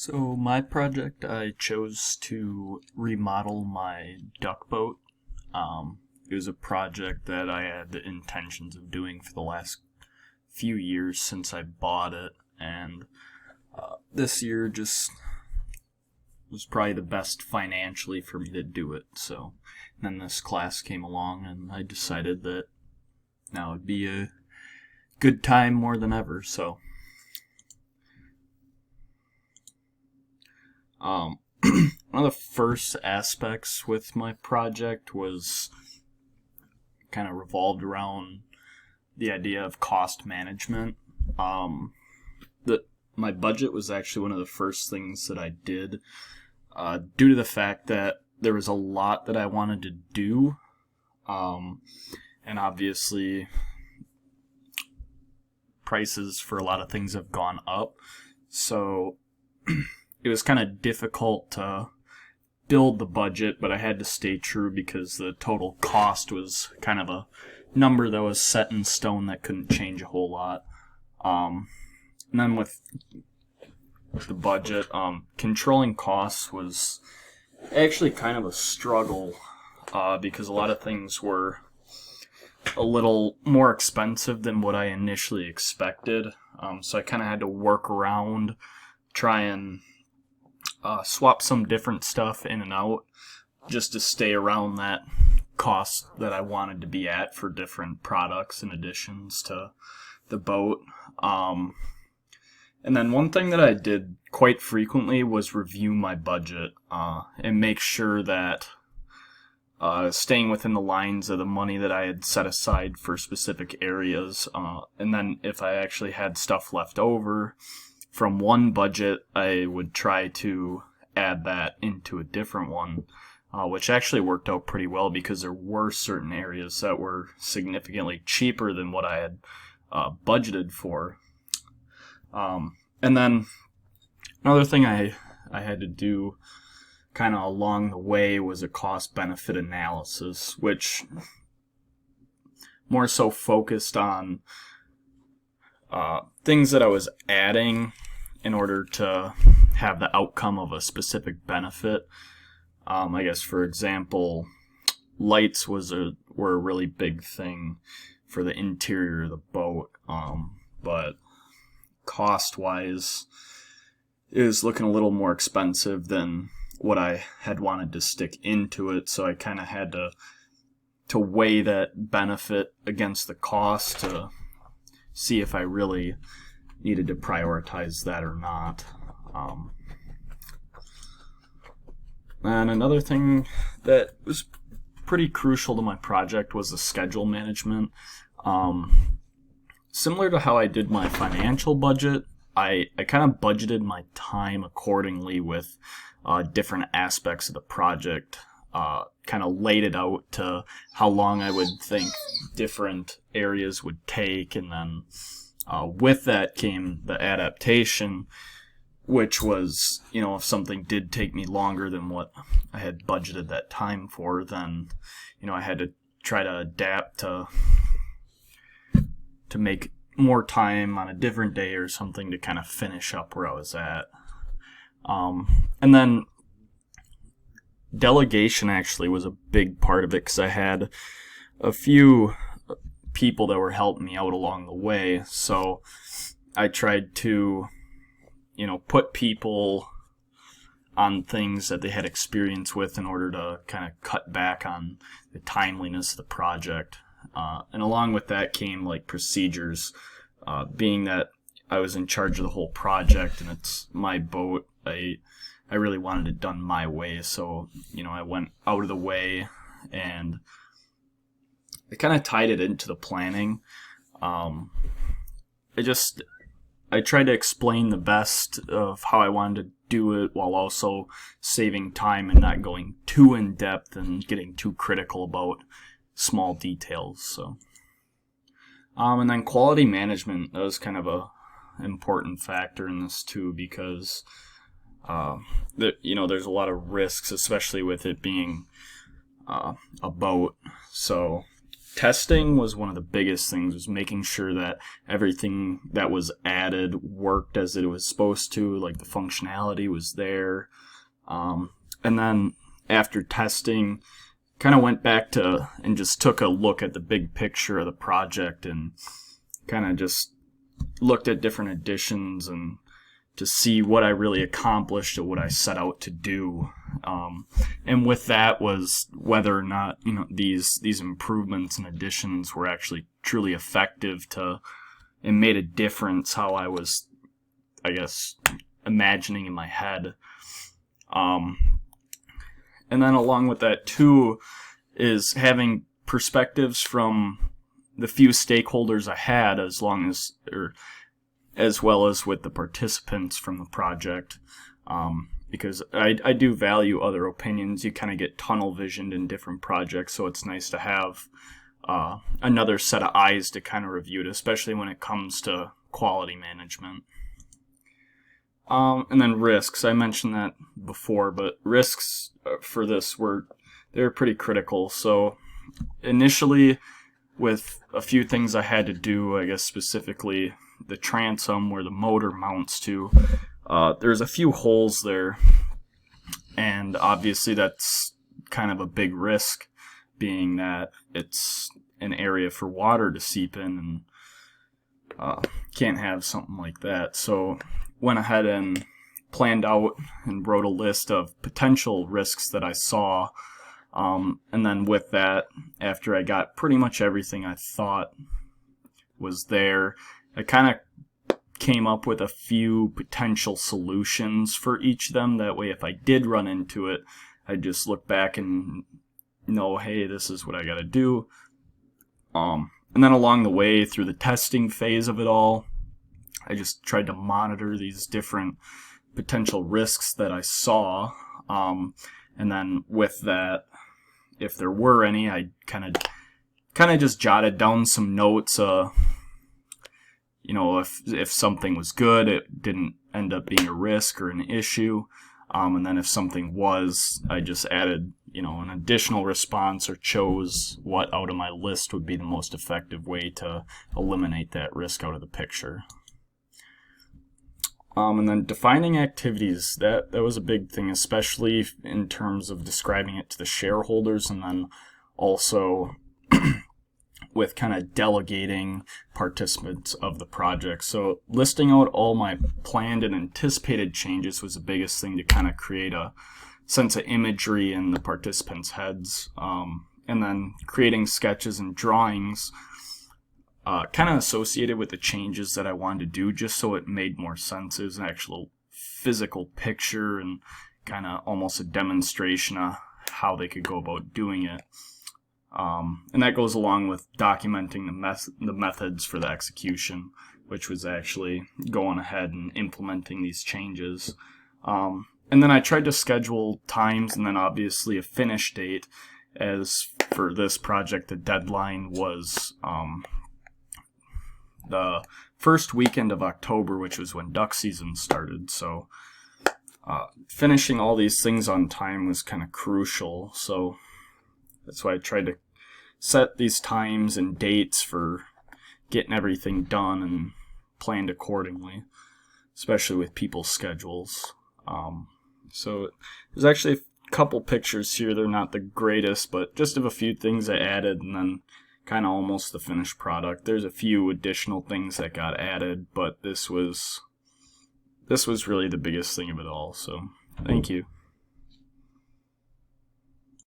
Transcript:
So my project, I chose to remodel my duck boat. It was a project that I had the intentions of doing for the last few years since I bought it, and this year just was probably the best financially for me to do it. So then this class came along, and I decided that now would be a good time more than ever. So Um, one of the first aspects with my project was kind of revolved around the idea of cost management. That my budget was actually one of the first things that I did, due to the fact that there was a lot that I wanted to do, and obviously prices for a lot of things have gone up, so it was kind of difficult to build the budget, but I had to stay true because the total cost was kind of a number that was set in stone that couldn't change a whole lot. And then with the budget, controlling costs was actually kind of a struggle because a lot of things were a little more expensive than what I initially expected. So I kind of had to work around, try and swap some different stuff in and out just to stay around that cost that I wanted to be at for different products and additions to the boat. And then one thing that I did quite frequently was review my budget and make sure that staying within the lines of the money that I had set aside for specific areas. And then if I actually had stuff left over from one budget, I would try to add that into a different one, which actually worked out pretty well because there were certain areas that were significantly cheaper than what I had budgeted for. And then another thing I had to do kind of along the way was a cost-benefit analysis, which more so focused on things that I was adding in order to have the outcome of a specific benefit. I guess, for example, lights were a really big thing for the interior of the boat, but cost-wise, it was looking a little more expensive than what I had wanted to stick into it, so I kind of had to weigh that benefit against the cost to see if I really needed to prioritize that or not. And another thing that was pretty crucial to my project was the schedule management. Similar to how I did my financial budget, I kind of budgeted my time accordingly with different aspects of the project. Kind of laid it out to how long I would think different areas would take, and then with that came the adaptation, which was, if something did take me longer than what I had budgeted that time for, then, I had to try to adapt to make more time on a different day or something to kind of finish up where I was at. And then delegation actually was a big part of it because I had a few people that were helping me out along the way. So I tried to, put people on things that they had experience with in order to kind of cut back on the timeliness of the project. And along with that came like procedures, being that I was in charge of the whole project and it's my boat. I really wanted it done my way, so I went out of the way and I kind of tied it into the planning. I tried to explain the best of how I wanted to do it while also saving time and not going too in depth and getting too critical about small details. So, and then quality management, that was kind of a important factor in this too, because there's a lot of risks, especially with it being a boat. So testing was one of the biggest things, was making sure that everything that was added worked as it was supposed to, like the functionality was there. And then after testing, kind of went back to and just took a look at the big picture of the project and kind of just looked at different additions and to see what I really accomplished or what I set out to do. And with that was whether or not, these improvements and additions were actually truly effective and made a difference how I was, I guess, imagining in my head. And then along with that too is having perspectives from the few stakeholders I had, as well as with the participants from the project, because I do value other opinions. You kind of get tunnel visioned in different projects, so it's nice to have another set of eyes to kind of review it, especially when it comes to quality management. And then risks. I mentioned that before, but risks for this they're pretty critical. So initially, with a few things I had to do, I guess specifically the transom where the motor mounts to, there's a few holes there, and obviously that's kind of a big risk, being that it's an area for water to seep in, and can't have something like that. So went ahead and planned out and wrote a list of potential risks that I saw. And then with that, after I got pretty much everything I thought was there, I kind of came up with a few potential solutions for each of them. That way, if I did run into it, I'd just look back and know, hey, this is what I got to do. And then along the way, through the testing phase of it all, I just tried to monitor these different potential risks that I saw. And then with that, if there were any, I kind of just jotted down some notes. If something was good, it didn't end up being a risk or an issue. And then if something was, I just added, an additional response or chose what out of my list would be the most effective way to eliminate that risk out of the picture. And then defining activities, that was a big thing, especially in terms of describing it to the shareholders, and then also with kind of delegating participants of the project. So listing out all my planned and anticipated changes was the biggest thing to kind of create a sense of imagery in the participants' heads. And then creating sketches and drawings kind of associated with the changes that I wanted to do, just so it made more sense. It was an actual physical picture and kind of almost a demonstration of how they could go about doing it. And that goes along with documenting the methods for the execution, which was actually going ahead and implementing these changes. And then I tried to schedule times and then obviously a finish date. As for this project, the deadline was the first weekend of October, which was when duck season started. So finishing all these things on time was kind of crucial. So that's why I tried to set these times and dates for getting everything done and planned accordingly, especially with people's schedules. So there's actually a couple pictures here. They're not the greatest, but just of a few things I added, and then kind of almost the finished product. There's a few additional things that got added, but this was really the biggest thing of it all. So thank you.